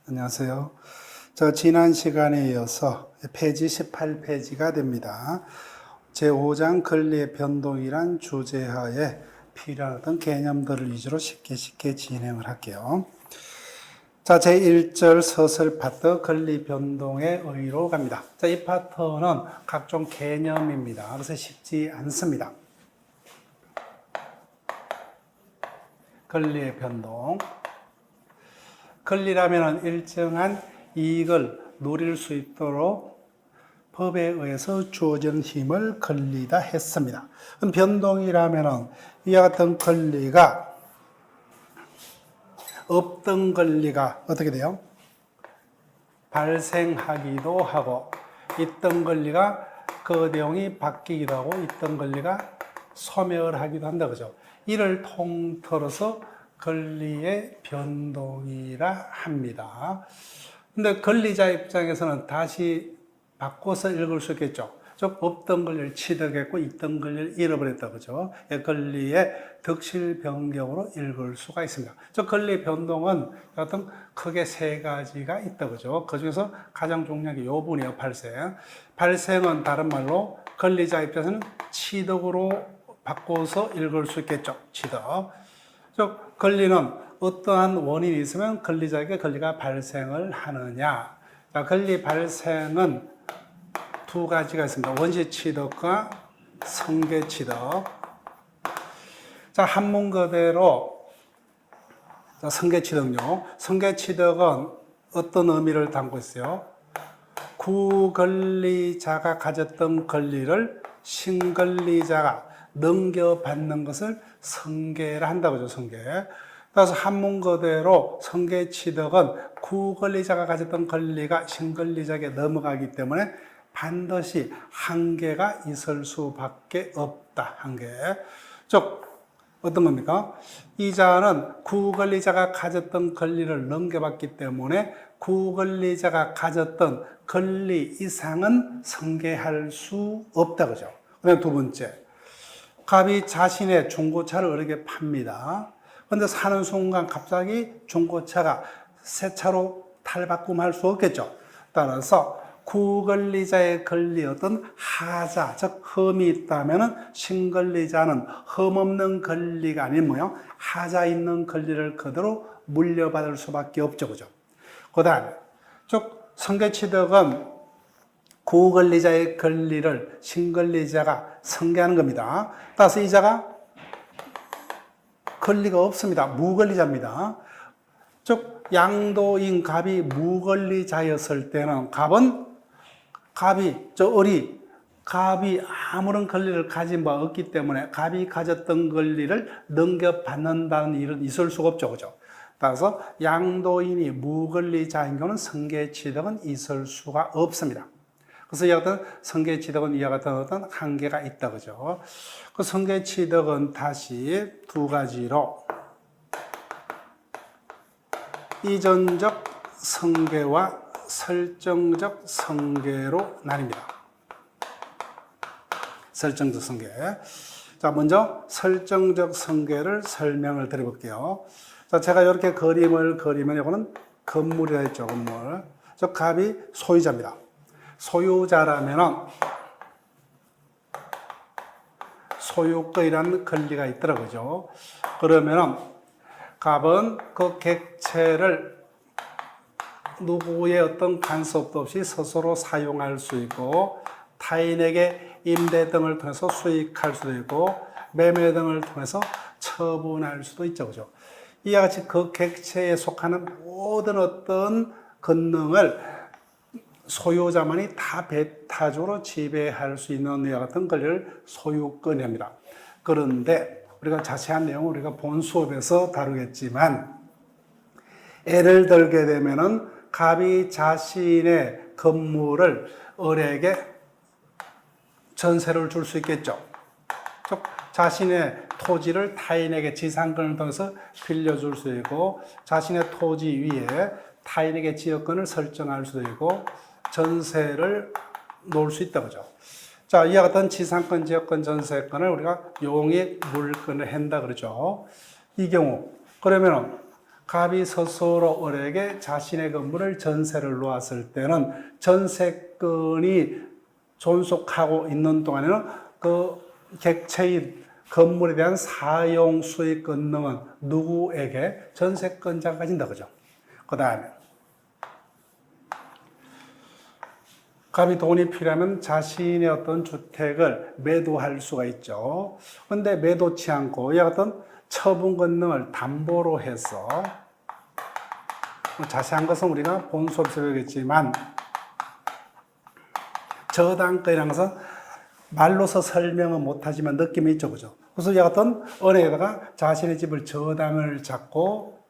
안녕하세요. 지난 시간에 이어서 페이지 18페이지가 됩니다. 제5장 권리의 변동이란 주제하에 필요한 어떤 개념들을 위주로 쉽게 진행을 할게요. 제1절 서술 파트 권리 변동의 의의로 갑니다. 이 파트는 각종 개념입니다. 그래서 쉽지 않습니다. 권리의 변동. 권리라면 일정한 이익을 누릴 수 있도록 법에 의해서 주어진 힘을 권리다 했습니다. 그럼 변동이라면 이와 같은 권리가 없던 권리가 어떻게 돼요? 발생하기도 하고, 있던 권리가 그 내용이 바뀌기도 하고, 있던 권리가 소멸하기도 한다. 그죠? 이를 통틀어서 권리의 변동이라 합니다. 근데 권리자 입장에서는 다시 바꿔서 읽을 수 있겠죠. 즉, 없던 권리를 취득했고, 있던 권리를 잃어버렸다. 그죠? 권리의 득실 변경으로 읽을 수가 있습니다. 즉, 권리 변동은 어떤 크게 세 가지가 있다. 그죠? 그 중에서 가장 중요한 게 이 부분이에요. 발생. 발생은 다른 말로 권리자 입장에서는 취득으로 바꿔서 읽을 수 있겠죠. 취득. 즉, 권리는 어떠한 원인이 있으면 권리자에게 권리가 발생을 하느냐. 권리 발생은 두 가지가 있습니다. 원시 취득과 성계 취득. 한문 그대로 성계 취득요. 성계 취득은 어떤 의미를 담고 있어요? 구권리자가 가졌던 권리를 신권리자가 넘겨받는 것을 성계라 한다고 하죠. 성계. 따라서 한문 그대로 성계 취득은 구권리자가 가졌던 권리가 신권리자에게 넘어가기 때문에 반드시 한계가 있을 수밖에 없다. 한계. 즉, 어떤 겁니까? 이자는 구권리자가 가졌던 권리를 넘겨받기 때문에 구권리자가 가졌던 권리 이상은 성계할 수 없다. 그죠? 그다음 두 번째. 갑이 자신의 중고차를 어렵게 팝니다. 그런데 사는 순간 갑자기 중고차가 새 차로 탈바꿈할 수 없겠죠. 따라서 구권리자의 권리 어떤 하자, 즉 흠이 있다면 신권리자는 흠 없는 권리가 아닌 뭐요? 하자 있는 권리를 그대로 물려받을 수밖에 없죠. 그죠? 그 다음에 즉 성계취득은 구권리자의 권리를 신권리자가 성계하는 겁니다. 따라서 이자가 권리가 없습니다. 무권리자입니다. 즉 양도인 갑이 무권리자였을 때는 갑이 아무런 권리를 가진 바 없기 때문에 갑이 가졌던 권리를 넘겨받는다는 일은 있을 수가 없죠. 그죠? 따라서 양도인이 무권리자인 경우는 성계취득은 있을 수가 없습니다. 그래서 이와 같은 성계취득은 이와 같은 어떤 한계가 있다. 그죠? 그 성계취득은 다시 두 가지로 이전적 성계와 설정적 성계로 나뉩니다. 설정적 성계. 먼저 설정적 성계를 설명을 드려볼게요. 제가 이렇게 그림을 그리면 이거는 건물이라 했죠. 건물. 갑이 소유자입니다. 소유자라면은 소유권이라는 권리가 있더라고요. 그러면은 갑은 그 객체를 누구의 어떤 간섭도 없이 스스로 사용할 수 있고 타인에게 임대 등을 통해서 수익할 수도 있고 매매 등을 통해서 처분할 수도 있죠. 그죠? 이와 같이 그 객체에 속하는 모든 어떤 권능을 소유자만이 다 배타적으로 지배할 수 있는 이와 같은 권리를 소유권이랍니다. 그런데 우리가 자세한 내용을 우리가 본 수업에서 다루겠지만 예를 들게 되면은 갑이 자신의 건물을 을에게 전세를 줄 수 있겠죠. 즉 자신의 토지를 타인에게 지상권을 통해서 빌려줄 수 있고 자신의 토지 위에 타인에게 지역권을 설정할 수도 있고 전세를 놓을 수 있다. 그죠? 이와 같은 지상권, 지역권, 전세권을 우리가 용익 물권을 한다 그러죠. 이 경우 그러면 갑이 스스로 을에게 자신의 건물을 전세를 놓았을 때는 전세권이 존속하고 있는 동안에는 그 객체인 건물에 대한 사용 수익 권능은 누구에게? 전세권자가 가진다, 그죠? 그 다음에 갑이 돈이 필요하면 자신의 어떤 주택을 매도할 수가 있죠. 근데 매도치 않고 이와 같은 처분 권능을 담보로 해서, 자세한 것은 우리가 본 수업에서 배우겠지만, 저당권이라는 것은 말로서 설명은 못하지만 느낌이 있죠, 그죠? 그래서 이와 같은 은행에다가 자신의 집을 저당을 잡고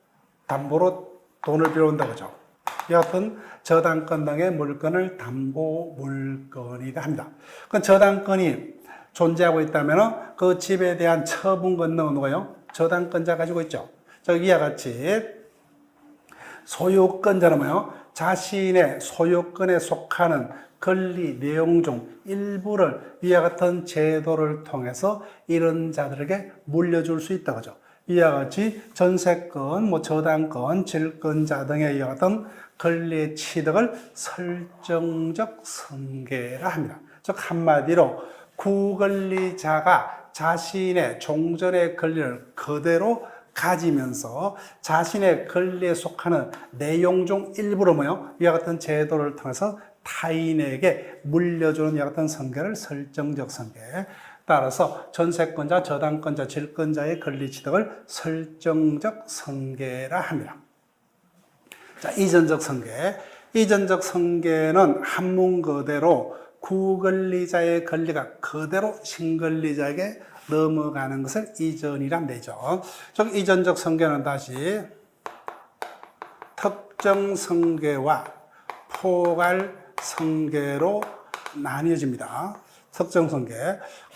담보로 돈을 빌려온다, 그죠? 이와 같은 저당권 등의 물건을 담보 물건이라 합니다. 그 저당권이 존재하고 있다면 그 집에 대한 처분 권능은 누가요? 저당권자 가지고 있죠. 이와 같이 소유권자는 뭐예요? 자신의 소유권에 속하는 권리 내용 중 일부를 이와 같은 제도를 통해서 이런 자들에게 물려줄 수 있다, 그죠? 이와 같이 전세권, 저당권, 질권자 등의 이와 같은 권리의 취득을 설정적 승계라 합니다. 즉 한마디로 구권리자가 자신의 종전의 권리를 그대로 가지면서 자신의 권리에 속하는 내용 중 일부를 이와 같은 제도를 통해서 타인에게 물려주는 이와 같은 승계를 설정적 승계. 따라서 전세권자, 저당권자, 질권자의 권리 취득을 설정적 승계라 합니다. 자, 이전적 승계. 이전적 승계는 한문 그대로 구권리자의 권리가 그대로 신권리자에게 넘어가는 것을 이전이란 되죠. 즉 이전적 승계는 다시 특정 승계와 포괄 승계로 나뉘어집니다. 특정 승계.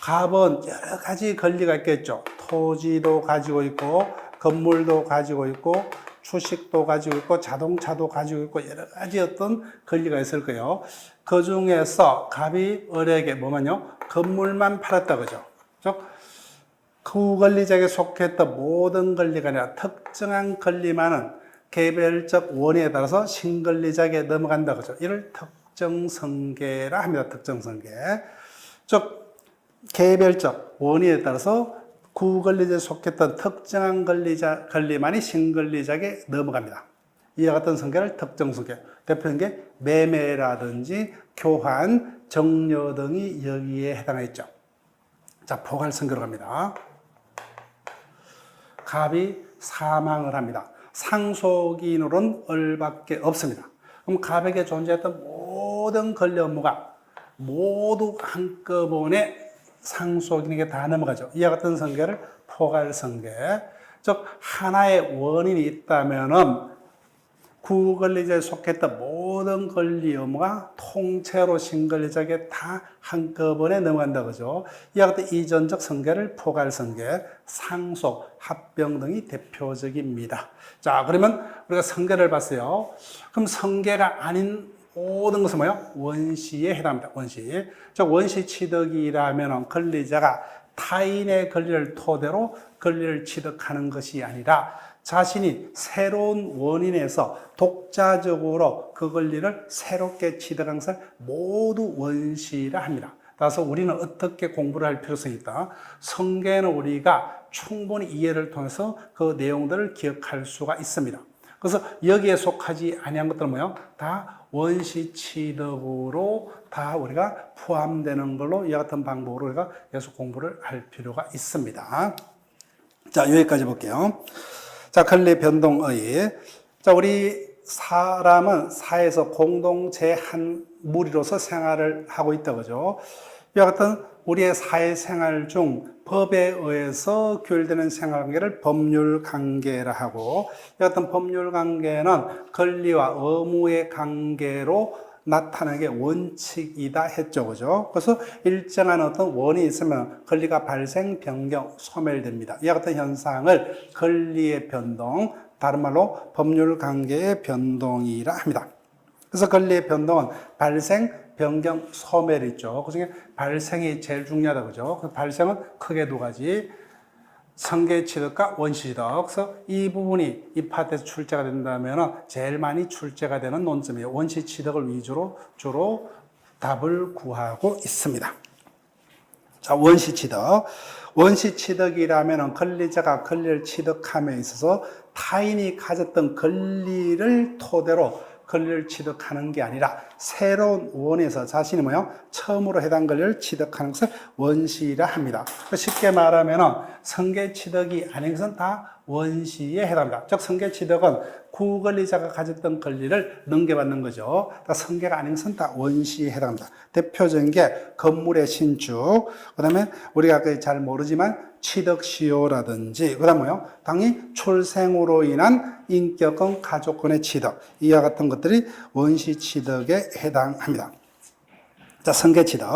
갑은 여러 가지 권리가 있겠죠. 토지도 가지고 있고, 건물도 가지고 있고, 주식도 가지고 있고, 자동차도 가지고 있고, 여러 가지 어떤 권리가 있을 거예요. 그 중에서 갑이 을에게 건물만 팔았다, 그죠? 즉, 그 권리자에게 속했던 모든 권리가 아니라 특정한 권리만은 개별적 원인에 따라서 신권리자에게 넘어간다, 그죠? 이를 특정승계라 합니다. 특정승계. 즉, 개별적 원인에 따라서 구권리자에 속했던 특정한 권리만이 신권리자에게 넘어갑니다. 이와 같은 승계를 특정승계. 대표적인 게 매매라든지 교환, 정려 등이 여기에 해당하겠죠. 자, 포괄승계로 갑니다. 갑이 사망을 합니다. 상속인으로는 을밖에 없습니다. 그럼 갑에게 존재했던 모든 권리 업무가 모두 한꺼번에 상속인에게 다 넘어가죠. 이와 같은 승계를 포괄승계. 즉 하나의 원인이 있다면은 구권리자에 속했던 모든 권리 업무가 통째로 신권리자에게 다 한꺼번에 넘어간다, 그죠? 이와 같은 이전적 승계를 포괄승계, 상속, 합병 등이 대표적입니다. 자, 그러면 우리가 승계를 봤어요. 그럼 승계가 아닌 모든 것은 원시에 해당합니다. 원시. 즉 원시 취득이라면 권리자가 타인의 권리를 토대로 권리를 취득하는 것이 아니라 자신이 새로운 원인에서 독자적으로 그 권리를 새롭게 취득한 것을 모두 원시라 합니다. 따라서 우리는 어떻게 공부를 할 필요성이 있다. 승계는 우리가 충분히 이해를 통해서 그 내용들을 기억할 수가 있습니다. 그래서 여기에 속하지 아니한 것들은 다 원시 취득으로 다 우리가 포함되는 걸로 이와 같은 방법으로 우리가 계속 공부를 할 필요가 있습니다. 자, 여기까지 볼게요. 자, 권리 변동의. 자, 우리 사람은 사회에서 공동체 한 무리로서 생활을 하고 있다, 그죠? 이와 같은 우리의 사회생활 중 법에 의해서 규율되는 생활관계를 법률관계라 하고, 이와 같은 법률관계는 권리와 의무의 관계로 나타나는 게 원칙이다 했죠, 그죠? 그래서 일정한 어떤 원인이 있으면 권리가 발생, 변경, 소멸됩니다. 이와 같은 현상을 권리의 변동, 다른 말로 법률관계의 변동이라 합니다. 그래서 권리의 변동은 발생, 변경, 소멸이 있죠. 그 중에 발생이 제일 중요하다, 그죠? 그 발생은 크게 두 가지. 성계취득과 원시취득. 그래서 이 부분이 이 파트에서 출제가 된다면 제일 많이 출제가 되는 논점이에요. 원시취득을 위주로 주로 답을 구하고 있습니다. 자, 원시취득. 원시취득이라면 권리자가 권리를 취득함에 있어서 타인이 가졌던 권리를 토대로 권리를 취득하는 게 아니라 새로운 원에서 자신이 처음으로 해당 권리를 취득하는 것을 원시라 합니다. 쉽게 말하면 성계취득이 아닌 것은 다 원시에 해당합니다. 즉 성계취득은 구권리자가 가졌던 권리를 넘겨받는 거죠. 성계가 아닌 것은 다 원시에 해당합니다. 대표적인 게 건물의 신축, 그 다음에 우리가 잘 모르지만 취득시효라든지, 그 다음 당연히 출생으로 인한 인격권, 가족권의 취득, 이와 같은 것들이 원시취득에 해당합니다. 자, 성계취득.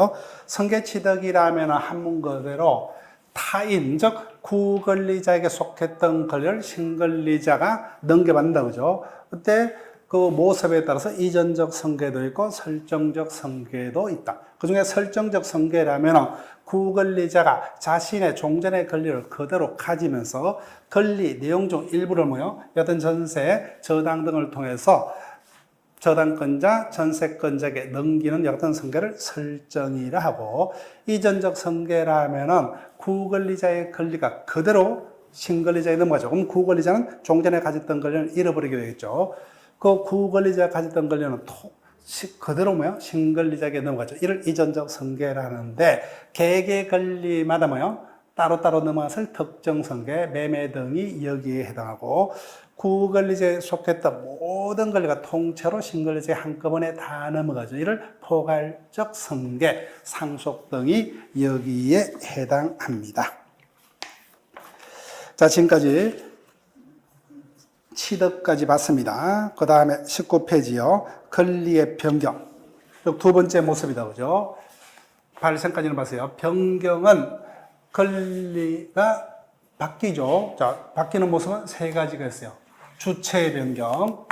성계취득이라면 한문 그대로 타인, 즉 구권리자에게 속했던 권리를 신권리자가 넘겨받는다, 그죠? 그때 그 모습에 따라서 이전적 성계도 있고 설정적 성계도 있다. 그 중에 설정적 성계라면 구권리자가 자신의 종전의 권리를 그대로 가지면서 권리 내용 중 일부를 여튼 전세, 저당 등을 통해서 저당권자, 전세권자에게 넘기는 여튼 성계를 설정이라 하고, 이전적 성계라면은 구권리자의 권리가 그대로 신권리자에 넘어가죠. 그럼 구권리자는 종전에 가졌던 권리를 잃어버리게 되겠죠. 그 구권리자가 가졌던 권리는 그대로 신권리자에게 넘어가죠. 이를 이전적 성계라 하는데, 개개 권리마다 따로따로 넘어갔을 특정 성계, 매매 등이 여기에 해당하고, 구권리자에 속했던 모든 권리가 통째로 신권리자에 한꺼번에 다 넘어가죠. 이를 포괄적 성계, 상속 등이 여기에 해당합니다. 자, 지금까지 취득까지 봤습니다. 그 다음에 19페이지요. 권리의 변경. 두 번째 모습이다, 그죠? 발생까지는 봤어요. 변경은 권리가 바뀌죠. 자, 바뀌는 모습은 세 가지가 있어요. 주체의 변경,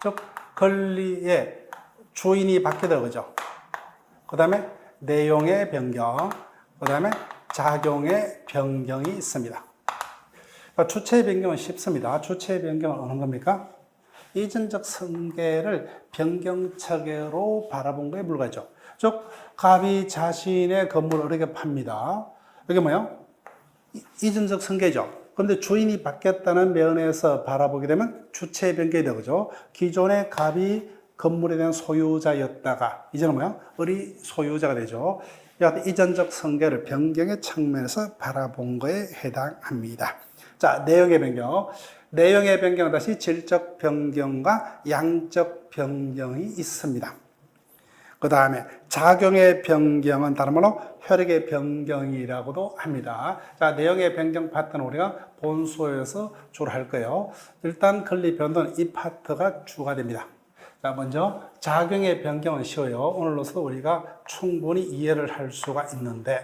즉 권리의 주인이 바뀌다, 그죠? 그 다음에 내용의 변경, 그 다음에 작용의 변경이 있습니다. 그러니까 주체의 변경은 쉽습니다. 주체의 변경은 어느 겁니까? 이전적 성계를 변경체계로 바라본 거에 불과하죠. 즉 갑이 자신의 건물을 어떻게 팝니다. 이게 이전적 성계죠. 그런데 주인이 바뀌었다는 면에서 바라보게 되면 주체의 변경이 되죠. 기존의 갑이 건물에 대한 소유자였다가 이제는 을이 소유자가 되죠. 이전적 성계를 변경의 측면에서 바라본 거에 해당합니다. 자, 내용의 변경. 내용의 변경은 다시 질적 변경과 양적 변경이 있습니다. 그 다음에 작용의 변경은 다른 말로 혈액의 변경이라고도 합니다. 자, 내용의 변경 파트는 우리가 본소에서 주로 할 거예요. 일단 권리 변동은 이 파트가 주가 됩니다. 자, 먼저 작용의 변경은 쉬워요. 오늘로서 우리가 충분히 이해를 할 수가 있는데,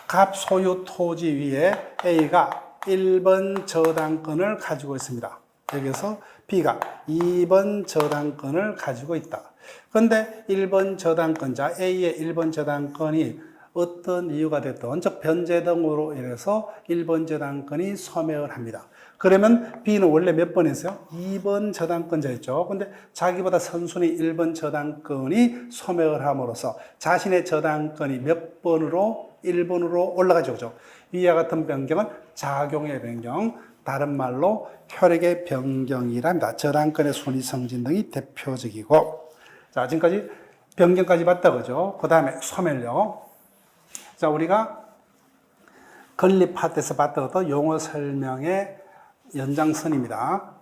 갑 소유 토지 위에 A가 1번 저당권을 가지고 있습니다. 여기서 B가 2번 저당권을 가지고 있다. 그런데 1번 저당권자 A의 1번 저당권이 어떤 이유가 됐든, 즉 변제 등으로 인해서 1번 저당권이 소멸을 합니다. 그러면 B는 원래 몇 번이었어요? 2번 저당권자였죠. 근데 자기보다 선순위 1번 저당권이 소멸을 함으로써 자신의 저당권이 몇 번으로? 1번으로 올라가죠. 그죠? 이와 같은 변경은 작용의 변경, 다른 말로 혈액의 변경이랍니다. 저당권의 순위 승진 등이 대표적이고, 자, 지금까지 변경까지 봤다, 그죠? 그 다음에 소멸요. 자, 우리가 권리 파트에서 봤던 것도 용어 설명의 연장선입니다.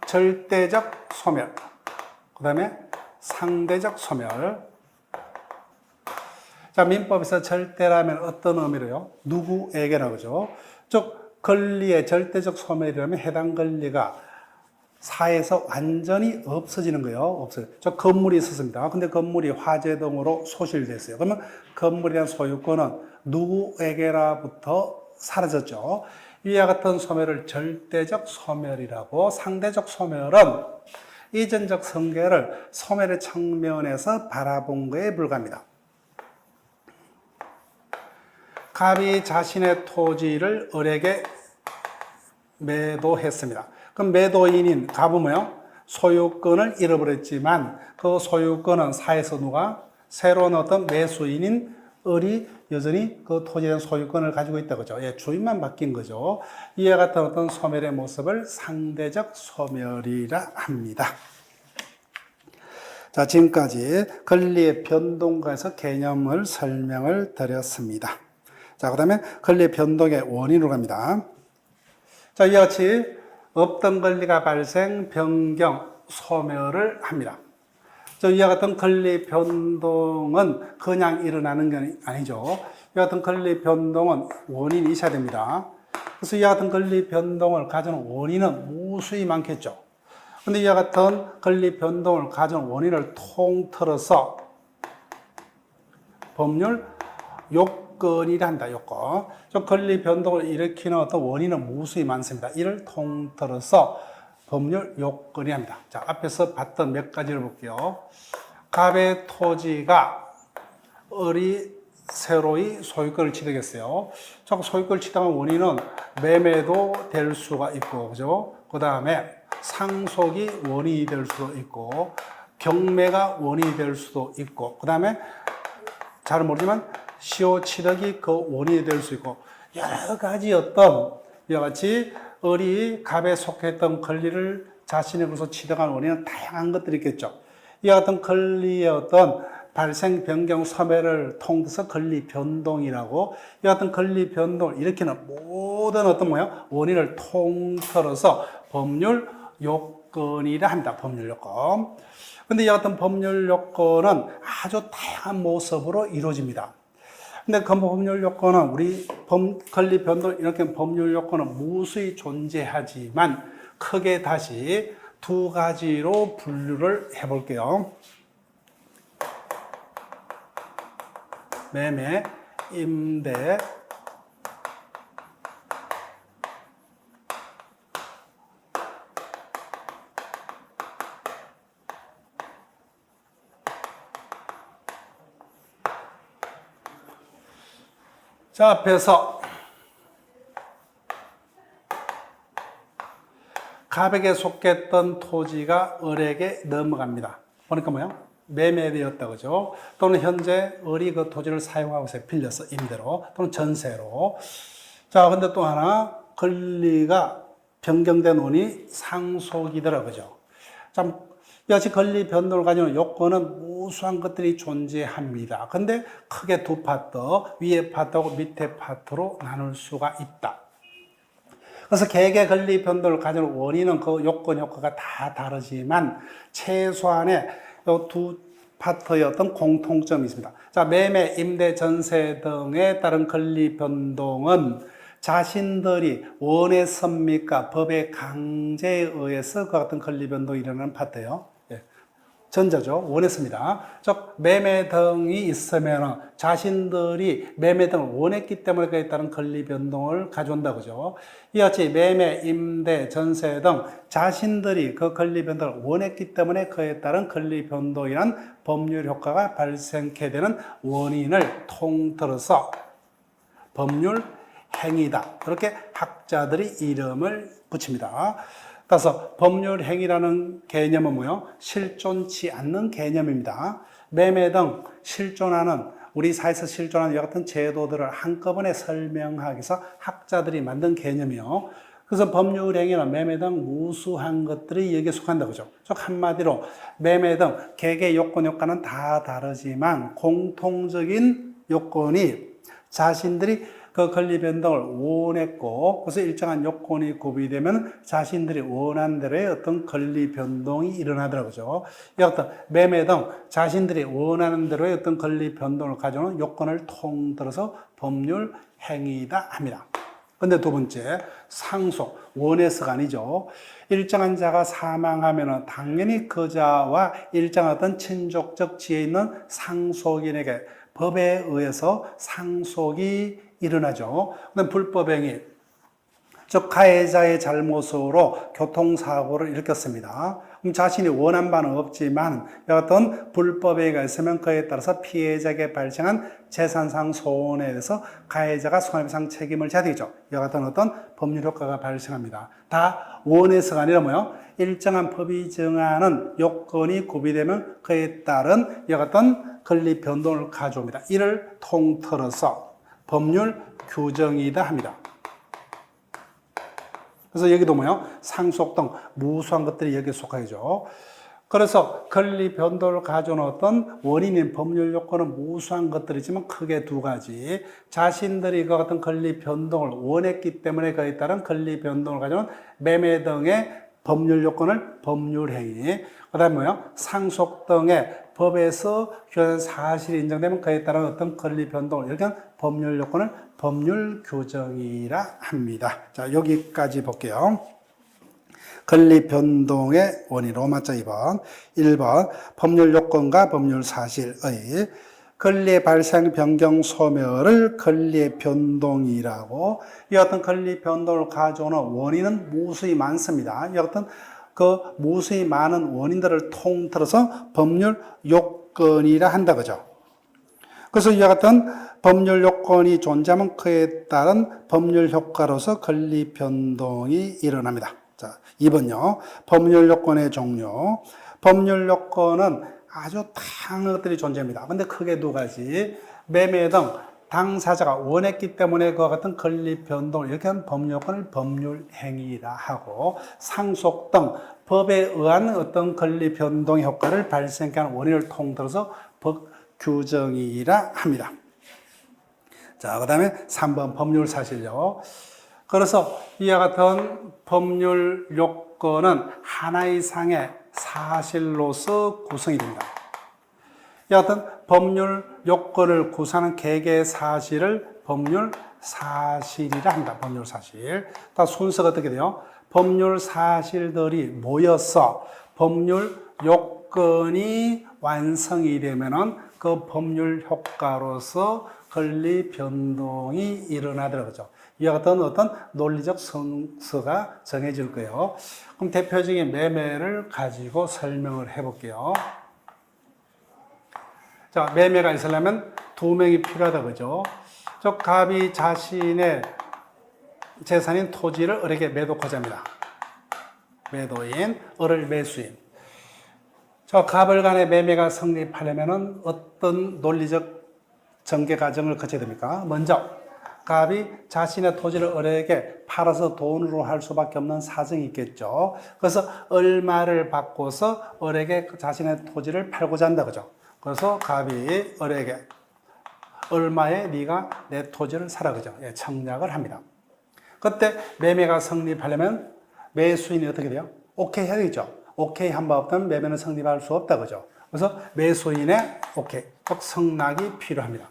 절대적 소멸, 그 다음에 상대적 소멸. 자, 민법에서 절대라면 어떤 의미로요? 누구에게라고 그러죠? 즉, 권리의 절대적 소멸이라면 해당 권리가 사에서 완전히 없어지는 거예요. 없어요. 저 건물이 있었습니다. 근데 건물이 화재 등으로 소실됐어요. 그러면 건물에 대한 소유권은 누구에게로부터 사라졌죠. 이와 같은 소멸을 절대적 소멸이라고, 상대적 소멸은 이전적 성계를 소멸의 측면에서 바라본 것에 불과합니다. 갑이 자신의 토지를 을에게 매도했습니다. 그럼 매도인인 갑은 뭐요? 소유권을 잃어버렸지만 그 소유권은 사에서 누가? 새로운 어떤 매수인인 을이 여전히 그 토지에 대한 소유권을 가지고 있다 그죠? 예, 주인만 바뀐 거죠. 이와 같은 어떤 소멸의 모습을 상대적 소멸이라 합니다. 자, 지금까지 권리의 변동과에서 개념을 설명을 드렸습니다. 자, 그 다음에 권리의 변동의 원인으로 갑니다. 자, 이와 같이 없던 권리가 발생, 변경, 소멸을 합니다. 이와 같은 권리 변동은 그냥 일어나는 게 아니죠. 이와 같은 권리 변동은 원인이 있어야 됩니다. 그래서 이와 같은 권리 변동을 가져오는 원인은 무수히 많겠죠. 근데 이와 같은 권리 변동을 가져오는 원인을 통틀어서 법률 요건이라 한다, 요건. 권리 변동을 일으키는 어떤 원인은 무수히 많습니다. 이를 통틀어서 법률 요건이 합니다. 자, 앞에서 봤던 몇 가지를 볼게요. 갑의 토지가 을이 새로이 소유권을 취득했어요. 자꾸 소유권을 취득한 원인은 매매도 될 수가 있고, 그죠? 그 다음에 상속이 원인이 될 수도 있고, 경매가 원인이 될 수도 있고, 그 다음에 잘 모르지만 시효 취득이 그 원인이 될 수 있고, 여러 가지 어떤 이와 같이 을이 갑에 속했던 권리를 자신의 것으로 취득한 원인은 다양한 것들이 있겠죠. 이와 같은 권리의 어떤 발생, 변경, 소멸을 통해서 권리 변동이라고, 이와 같은 권리 변동을 일으키는 모든 어떤 뭐야? 원인을 통틀어서 법률 요건이라 합니다. 법률 요건. 근데 이와 같은 법률 요건은 아주 다양한 모습으로 이루어집니다. 근데 그 법률 요건은 우리 권리 변동 이렇게 법률 요건은 무수히 존재하지만 크게 다시 두 가지로 분류를 해볼게요. 매매, 임대, 자, 앞에서 갑에게 속했던 토지가 을에게 넘어갑니다. 보니까 뭐요? 매매되었다, 그죠? 또는 현재 을이 그 토지를 사용하고 있어요. 빌려서 임대로 또는 전세로. 자, 근데 또 하나 권리가 변경된 원이 상속이더라, 그죠? 참 여치 권리 변동을 가지는 요건은 무수한 것들이 존재합니다. 근데 크게 두 파트, 위에 파트하고 밑에 파트로 나눌 수가 있다. 그래서 개개 권리 변동을 가지는 원인은 그 요건, 효과가 다 다르지만 최소한의 이 두 파트의 어떤 공통점이 있습니다. 자, 매매, 임대, 전세 등에 따른 권리 변동은 자신들이 원했습니까? 법의 강제에 의해서 그 같은 권리 변동이 일어나는 파트예요. 예. 전자죠. 원했습니다. 즉 매매 등이 있으면 자신들이 매매 등을 원했기 때문에 그에 따른 권리 변동을 가져온다, 그죠? 이와 같이 매매, 임대, 전세 등 자신들이 그 권리 변동을 원했기 때문에 그에 따른 권리 변동이란 법률 효과가 발생케 되는 원인을 통틀어서 법률 행위다. 그렇게 학자들이 이름을 붙입니다. 따라서 법률 행위라는 개념은 뭐요? 실존치 않는 개념입니다. 매매 등 실존하는 우리 사회에서 실존하는 이와 같은 제도들을 한꺼번에 설명하기 위해서 학자들이 만든 개념이요. 그래서 법률 행위나 매매 등 무수한 것들이 여기에 속한다, 그죠? 즉 한마디로 매매 등 개개 요건, 효과는 다 다르지만 공통적인 요건이 자신들이 그 권리 변동을 원했고, 그래서 일정한 요건이 구비되면 자신들이 원한 대로의 어떤 권리 변동이 일어나더라고요. 이 어떤 매매 등 자신들이 원하는 대로의 어떤 권리 변동을 가져오는 요건을 통틀어서 법률 행위이다 합니다. 근데 두 번째, 상속, 원해서가 아니죠. 일정한 자가 사망하면 당연히 그 자와 일정한 어떤 친족적 지에 있는 상속인에게 법에 의해서 상속이 일어나죠. 그다음 불법행위, 즉 가해자의 잘못으로 교통사고를 일으켰습니다. 자신이 원한 바는 없지만 어떤 불법에 의가 있으면 그에 따라서 피해자에게 발생한 재산상 손해에 대해서 가해자가 손해배상 책임을 져야 되죠. 이와 같은 어떤 법률 효과가 발생합니다. 다 원해서가 아니라 뭐요? 일정한 법이 정하는 요건이 구비되면 그에 따른 이와 같은 권리 변동을 가져옵니다. 이를 통틀어서 법률 규정이다 합니다. 그래서 여기도 뭐요? 상속 등 무수한 것들이 여기에 속하죠. 그래서 권리 변동을 가져오는 어떤 원인인 법률 요건은 무수한 것들이지만 크게 두 가지. 자신들이 그 같은 권리 변동을 원했기 때문에 그에 따른 권리 변동을 가져오는 매매 등의 법률 요건을 법률 행위. 그 다음에 뭐요? 상속 등의 법에서 규정된 사실이 인정되면 그에 따른 어떤 권리 변동을 이렇게 법률 요건을 법률 규정이라 합니다. 자, 여기까지 볼게요. 권리 변동의 원인 로마자 2번. 1번 법률 요건과 법률 사실의 권리의 발생 변경 소멸을 권리의 변동이라고. 이 어떤 권리 변동을 가져오는 원인은 무수히 많습니다. 이 어떤 그 무수히 많은 원인들을 통틀어서 법률 요건이라 한다 그죠. 그래서 이와 같은 법률 요건이 존재하면 그에 따른 법률 효과로서 권리 변동이 일어납니다. 자, 2번요. 법률 요건의 종류. 법률 요건은 아주 다양한 것들이 존재합니다. 근데 크게 두 가지. 매매 등 당사자가 원했기 때문에 그와 같은 권리 변동을 이렇게 하는 법률 요건을 법률 행위라 하고, 상속 등 법에 의한 어떤 권리 변동의 효과를 발생하게 하는 원인을 통틀어서 법 규정이라 합니다. 자, 그 다음에 3번 법률 사실요. 그래서 이와 같은 법률 요건은 하나 이상의 사실로서 구성이 됩니다. 이와 같은 법률 요건을 구성하는 개개의 사실을 법률 사실이라 합니다. 법률 사실. 다 순서가 어떻게 돼요? 법률 사실들이 모여서 법률 요건이 완성이 되면은 그 법률 효과로서 권리 변동이 일어나더라고요. 이와 같은 어떤 논리적 성서가 정해질 거예요. 그럼 대표적인 매매를 가지고 설명을 해볼게요. 자, 매매가 있으려면 두 명이 필요하다 그죠? 저 갑이 자신의 재산인 토지를 을에게 매도하자 합니다. 매도인, 을을 매수인. 저 갑을 간의 매매가 성립하려면 어떤 논리적 전개 과정을 거쳐야 됩니까? 먼저 갑이 자신의 토지를 을에게 팔아서 돈으로 할 수밖에 없는 사정이 있겠죠. 그래서 얼마를 받고서 을에게 자신의 토지를 팔고자 한다 그죠? 그래서 갑이 을에게 얼마에 네가 내 토지를 사라 그죠? 예, 청약을 합니다. 그때 매매가 성립하려면 매수인이 어떻게 돼요? 오케이 해야 되죠. 오케이 한 번 없다면 매매는 성립할 수 없다 그죠? 그래서 매수인의 오케이, 즉 성낙이 필요합니다.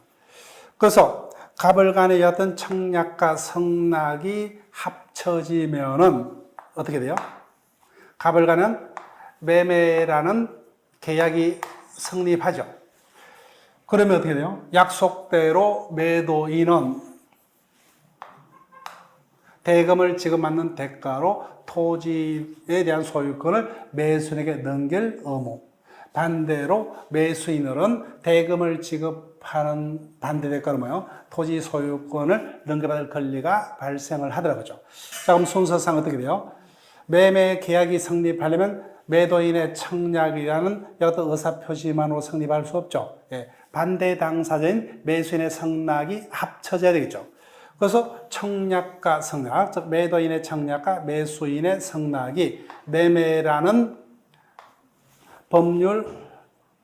그래서 갑을 간의 어떤 청약과 성낙이 합쳐지면은 어떻게 돼요? 갑을 간은 매매라는 계약이 성립하죠. 그러면 어떻게 돼요? 약속대로 매도인은 대금을 지급받는 대가로 토지에 대한 소유권을 매수인에게 넘길 의무. 반대로 매수인은 대금을 지급하는 반대 대가로 뭐요? 토지 소유권을 넘겨받을 권리가 발생을 하더라고요. 자, 그럼 순서상 어떻게 돼요? 매매 계약이 성립하려면 매도인의 청약이라는 어떤 의사표시만으로 성립할 수 없죠. 예, 반대 당사자인 매수인의 성낙이 합쳐져야 되겠죠. 그래서 청약과 성낙, 즉 매도인의 청약과 매수인의 성낙이 매매라는 법률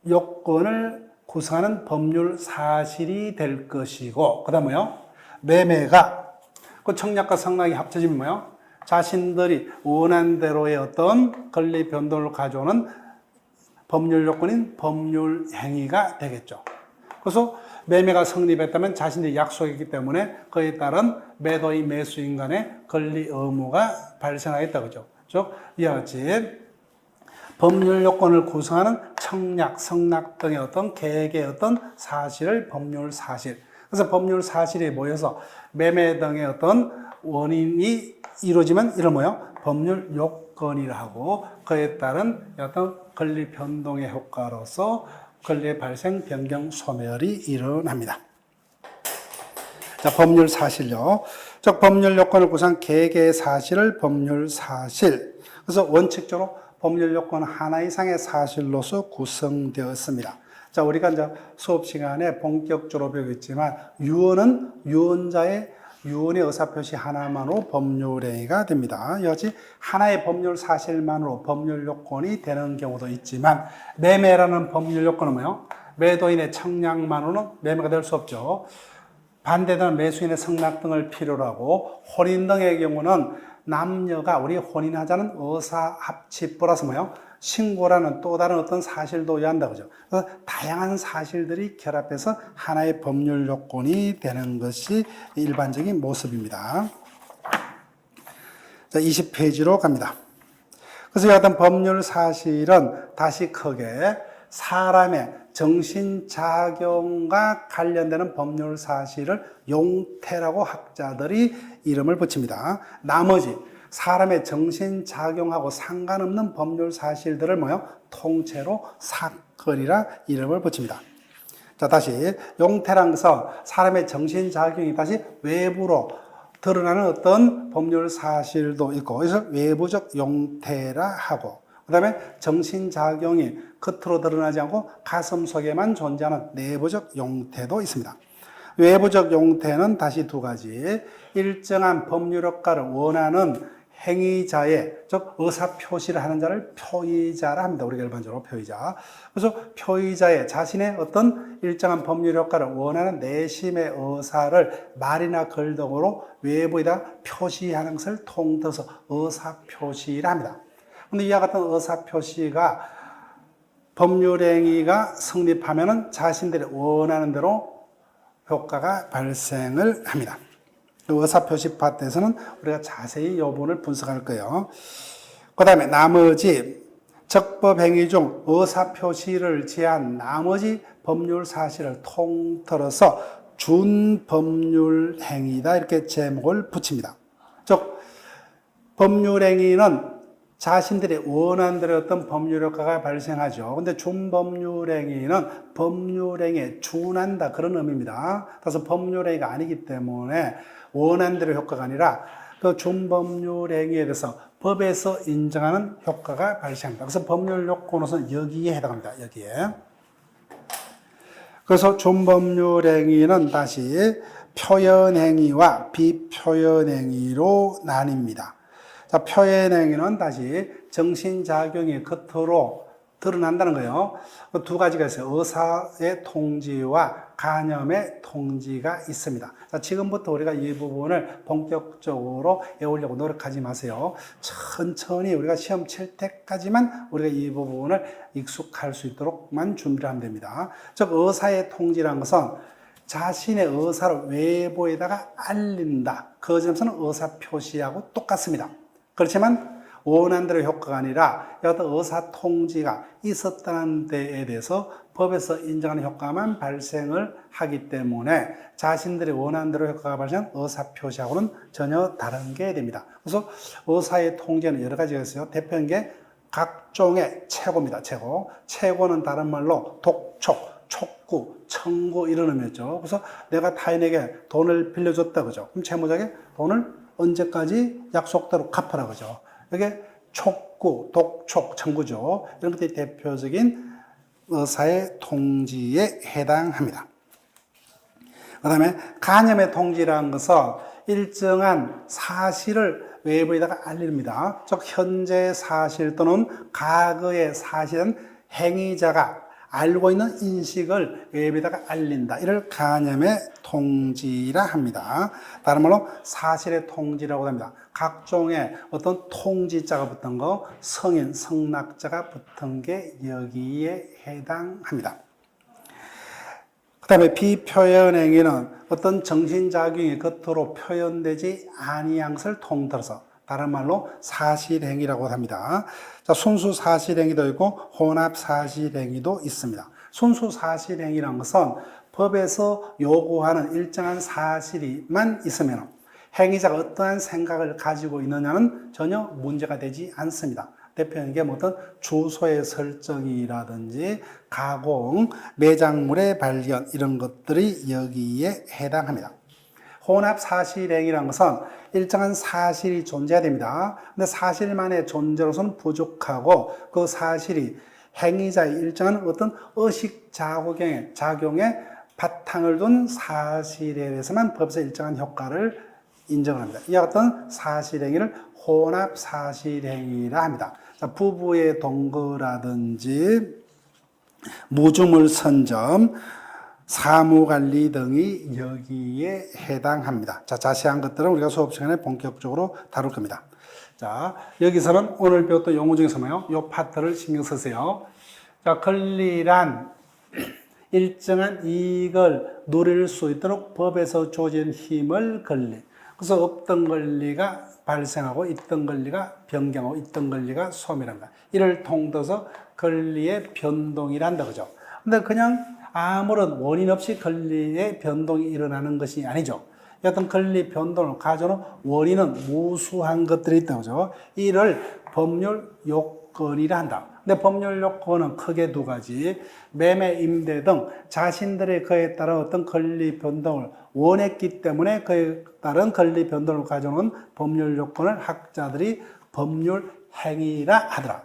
요건을 구성하는 법률 사실이 될 것이고, 그 다음 뭐요? 매매가 그 청약과 성낙이 합쳐지면 뭐요? 자신들이 원한 대로의 어떤 권리 변동을 가져오는 법률 요건인 법률 행위가 되겠죠. 그래서 매매가 성립했다면 자신들이 약속했기 때문에 그에 따른 매도인, 매수인 간의 권리 의무가 발생하겠다. 그죠? 즉, 이와 같이 법률 요건을 구성하는 청약, 성낙 등의 어떤 계획의 어떤 사실을 법률 사실. 그래서 법률 사실이 모여서 매매 등의 어떤 원인이 이루어지면 이를 뭐요? 법률 요건이라 하고 그에 따른 어떤 권리 변동의 효과로서 권리의 발생, 변경, 소멸이 일어납니다. 자, 법률 사실요. 즉 법률 요건을 구성한 개개의 사실을 법률 사실. 그래서 원칙적으로 법률 요건은 하나 이상의 사실로서 구성되었습니다. 자, 우리가 이제 수업 시간에 본격적으로 배우겠지만 유언의 의사표시 하나만으로 법률행위가 됩니다. 여지 하나의 법률 사실만으로 법률 요건이 되는 경우도 있지만 매매라는 법률 요건은 뭐예요? 매도인의 청약만으로는 매매가 될 수 없죠. 반대되는 매수인의 성낙 등을 필요로 하고 혼인 등의 경우는 남녀가 우리 혼인하자는 의사합치 플러스 뭐예요? 신고라는 또 다른 어떤 사실도 요한다 그죠. 그래서 다양한 사실들이 결합해서 하나의 법률 요건이 되는 것이 일반적인 모습입니다. 자, 20페이지로 갑니다. 그래서 여하튼 법률 사실은 다시 크게 사람의 정신작용과 관련되는 법률 사실을 용태라고 학자들이 이름을 붙입니다. 나머지 사람의 정신작용하고 상관없는 법률 사실들을 뭐요? 통째로 사건이라 이름을 붙입니다. 자, 다시 용태란 것은 사람의 정신작용이 다시 외부로 드러나는 어떤 법률 사실도 있고 그래서 외부적 용태라 하고 그 다음에 정신작용이 겉으로 드러나지 않고 가슴 속에만 존재하는 내부적 용태도 있습니다. 외부적 용태는 다시 두 가지. 일정한 법률 효과를 원하는 행위자의, 즉 의사표시를 하는 자를 표의자라 합니다. 우리가 일반적으로 표의자. 그래서 표의자의 자신의 어떤 일정한 법률 효과를 원하는 내심의 의사를 말이나 글 등으로 외부에다 표시하는 것을 통틀어서 의사표시라 합니다. 근데 이와 같은 의사표시가 법률행위가 성립하면은 자신들이 원하는 대로 효과가 발생을 합니다. 의사표시 파트에서는 우리가 자세히 이 부분을 분석할 거예요. 그 다음에 나머지 적법행위 중 의사표시를 제한 나머지 법률 사실을 통틀어서 준법률행위다 이렇게 제목을 붙입니다. 즉 법률행위는 자신들이 원하는 대로 어떤 법률 효과가 발생하죠. 근데 준법률행위는 법률행위에 준한다 그런 의미입니다. 따라서 법률행위가 아니기 때문에 원하는 대로 효과가 아니라 그 준법률행위에 대해서 법에서 인정하는 효과가 발생합니다. 그래서 법률 요건으로서는 여기에 해당합니다. 여기에. 그래서 준법률행위는 다시 표현행위와 비표현행위로 나뉩니다. 자, 표현행위는 다시 정신작용이 겉으로 드러난다는 거예요. 두 가지가 있어요. 의사의 통지와 간염의 통지가 있습니다. 자, 지금부터 우리가 이 부분을 본격적으로 외우려고 노력하지 마세요. 천천히 우리가 시험 칠 때까지만 우리가 이 부분을 익숙할 수 있도록만 준비를 하면 됩니다. 즉, 의사의 통지라는 것은 자신의 의사를 외부에다가 알린다. 그 점에서는 의사표시하고 똑같습니다. 그렇지만 원하는 대로 효과가 아니라 어떤 의사통지가 있었다는 데에 대해서 법에서 인정하는 효과만 발생을 하기 때문에 자신들이 원하는 대로 효과가 발생한 의사표시하고는 전혀 다른 게 됩니다. 그래서 의사의 통지는 여러 가지가 있어요. 대표적인 게 각종의 채고입니다. 채고는 다른 말로 독촉, 촉구, 청구 이런 의미였죠. 그래서 내가 타인에게 돈을 빌려줬다 그죠. 그럼 채무자에게 돈을 언제까지 약속대로 갚으라 그죠. 이게 촉구, 독촉, 청구죠. 이런 것들이 대표적인 의사의 통지에 해당합니다. 그 다음에 간염의 통지라는 것은 일정한 사실을 외부에다가 알립니다. 즉 현재 사실 또는 과거의 사실은 행위자가 알고 있는 인식을 외부에다가 알린다. 이를 간염의 통지라 합니다. 다른 말로 사실의 통지라고 합니다. 각종의 어떤 통지자가 붙은 거, 성인, 성낙자가 붙은 게 여기에 해당합니다. 그 다음에 비표현행위는 어떤 정신작용이 겉으로 표현되지 아니한 것을 통틀어서 다른 말로 사실행위라고 합니다. 자, 순수 사실행위도 있고 혼합 사실행위도 있습니다. 순수 사실행위라는 것은 법에서 요구하는 일정한 사실이만 있으면 행위자가 어떠한 생각을 가지고 있느냐는 전혀 문제가 되지 않습니다. 대표적인 게 어떤 주소의 설정이라든지 가공, 매장물의 발견 이런 것들이 여기에 해당합니다. 혼합 사실행위라는 것은 일정한 사실이 존재해야 됩니다. 근데 사실만의 존재로서는 부족하고 그 사실이 행위자의 일정한 어떤 의식 작용에 바탕을 둔 사실에 대해서만 법에서 일정한 효과를 인정합니다. 이와 같은 사실행위를 혼합 사실행위라 합니다. 자, 부부의 동거라든지 무주물 선점, 사무관리 등이 여기에 해당합니다. 자, 자세한 것들은 우리가 수업 시간에 본격적으로 다룰 겁니다. 자, 여기서는 오늘 배웠던 용어 중에서 뭐요? 요 파트를 신경 쓰세요. 자, 권리란 일정한 이익을 누릴 수 있도록 법에서 주어진 힘을 권리. 그래서 없던 권리가 발생하고 있던 권리가 변경하고 있던 권리가 소멸합니다. 이를 통틀어서 권리의 변동이란다 그죠? 근데 그냥 아무런 원인 없이 권리의 변동이 일어나는 것이 아니죠. 어떤 권리 변동을 가져오는 원인은 무수한 것들이 있다 그죠? 이를 법률 요건이라 한다. 근데 법률 요건은 크게 두 가지. 매매, 임대 등 자신들의 그에 따른 어떤 권리 변동을 원했기 때문에 그에 따른 권리 변동을 가져오는 법률 요건을 학자들이 법률 행위라 하더라.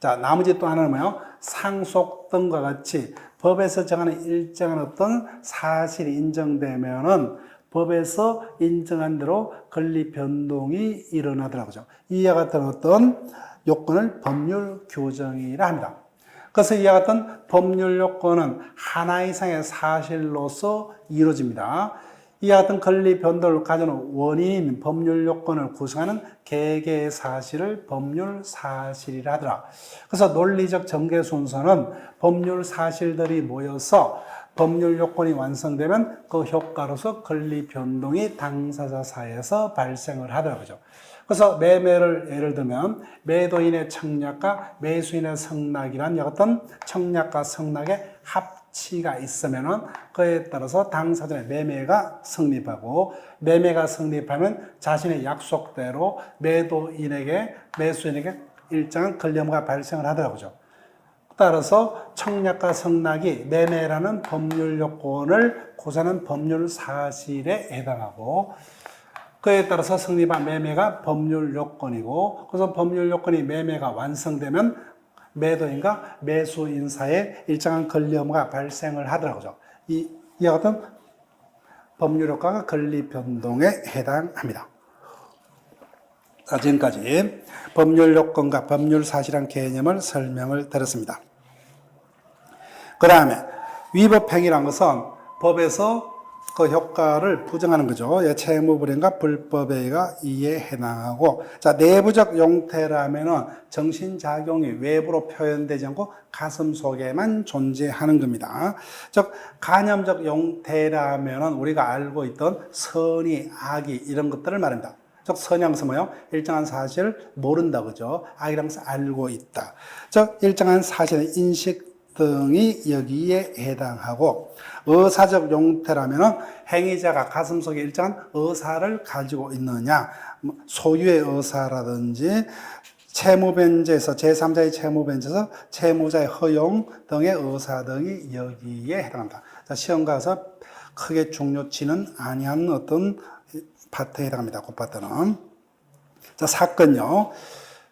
자, 나머지 또 하나는 뭐예요? 상속 등과 같이 법에서 정하는 일정한 어떤 사실이 인정되면은 법에서 인정한 대로 권리 변동이 일어나더라고요. 이와 같은 어떤 요건을 법률 규정이라 합니다. 그래서 이와 같은 법률 요건은 하나 이상의 사실로서 이루어집니다. 이와 같은 권리 변동을 가져오는 원인인 법률 요건을 구성하는 개개의 사실을 법률 사실이라 하더라. 그래서 논리적 전개 순서는 법률 사실들이 모여서 법률 요건이 완성되면 그 효과로서 권리 변동이 당사자 사이에서 발생을 하더라고요. 그래서 매매를 예를 들면 매도인의 청약과 매수인의 성낙이란 어떤 청약과 성낙의 합치가 있으면은 그에 따라서 당사자의 매매가 성립하고 매매가 성립하면 자신의 약속대로 매도인에게 매수인에게 일정한 권리 의무가 발생을 하더라고요. 따라서 청약과 성낙이 매매라는 법률 요건을 구사하는 법률 사실에 해당하고 그에 따라서 성립한 매매가 법률 요건이고 그래서 법률 요건이 매매가 완성되면 매도인과 매수인 사이에 일정한 권리 의무가 발생을 하더라고요. 이와 같은 법률 효과가 권리 변동에 해당합니다. 자, 지금까지 법률 요건과 법률 사실한 개념을 설명을 드렸습니다. 그 다음에 위법행위란 것은 법에서 그 효과를 부정하는 거죠. 채무불이행과 불법행위가 이에 해당하고, 자, 내부적 용태라면은 정신작용이 외부로 표현되지 않고 가슴 속에만 존재하는 겁니다. 즉, 간접적 용태라면은 우리가 알고 있던 선의, 악의 이런 것들을 말합니다. 즉, 선이란 것은 뭐예요? 일정한 사실을 모른다, 그죠? 악이란 것을 알고 있다. 즉, 일정한 사실의 인식 등이 여기에 해당하고, 의사적 용태라면 행위자가 가슴속에 일정한 의사를 가지고 있느냐, 소유의 의사라든지 채무변제에서 제3자의 채무변제에서 채무자의 허용 등의 의사 등이 여기에 해당합니다. 자, 시험 가서 크게 중요치는 아니한 어떤 파트에 해당합니다. 그 파트는. 자, 사건요.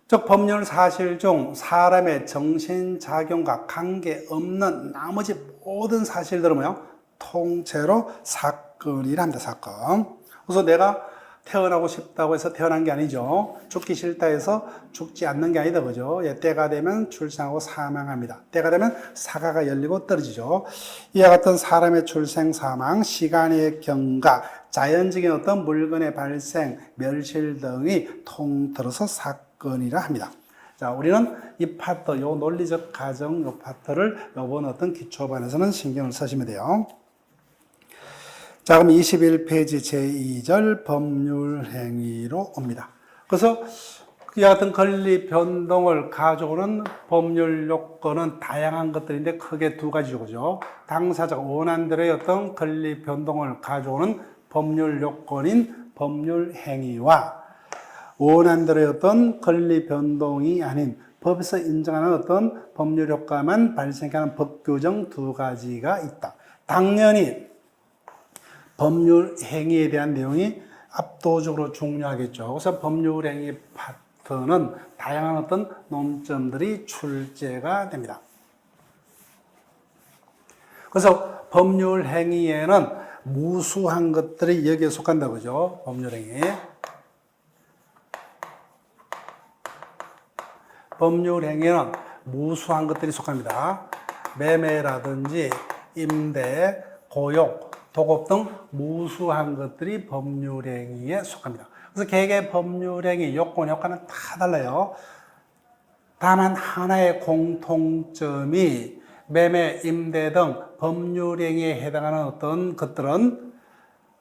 즉 법률 사실 중 사람의 정신작용과 관계없는 나머지 모든 사실들은 뭐예요? 통째로 사건이라 합니다. 사건. 그래서 내가 태어나고 싶다고 해서 태어난 게 아니죠. 죽기 싫다 해서 죽지 않는 게 아니다. 그죠? 예, 때가 되면 출생하고 사망합니다. 때가 되면 사과가 열리고 떨어지죠. 이와 같은 사람의 출생, 사망, 시간의 경과, 자연적인 어떤 물건의 발생, 멸실 등이 통틀어서 사건이라 합니다. 자, 우리는 이 파트, 요 논리적 가정, 요 파트를 요번 어떤 기초반에서는 신경을 쓰시면 돼요. 자, 그럼 21페이지 제2절 법률 행위로 옵니다. 그래서 이와 같은 권리 변동을 가져오는 법률 요건은 다양한 것들인데 크게 두 가지죠. 그죠? 당사자가 원한 대로의 어떤 권리 변동을 가져오는 법률 요건인 법률 행위와 원한대로의 어떤 권리 변동이 아닌 법에서 인정하는 어떤 법률 효과만 발생하는 법 규정 두 가지가 있다. 당연히 법률 행위에 대한 내용이 압도적으로 중요하겠죠. 그래서 법률 행위 파트는 다양한 어떤 논점들이 출제가 됩니다. 그래서 법률 행위에는 무수한 것들이 여기에 속한다 그죠? 법률 행위. 법률 행위는 무수한 것들이 속합니다. 매매라든지 임대, 고용, 도급 등 무수한 것들이 법률 행위에 속합니다. 그래서 개개 법률 행위 요건, 효과는 다 달라요. 다만 하나의 공통점이 매매, 임대 등 법률 행위에 해당하는 어떤 것들은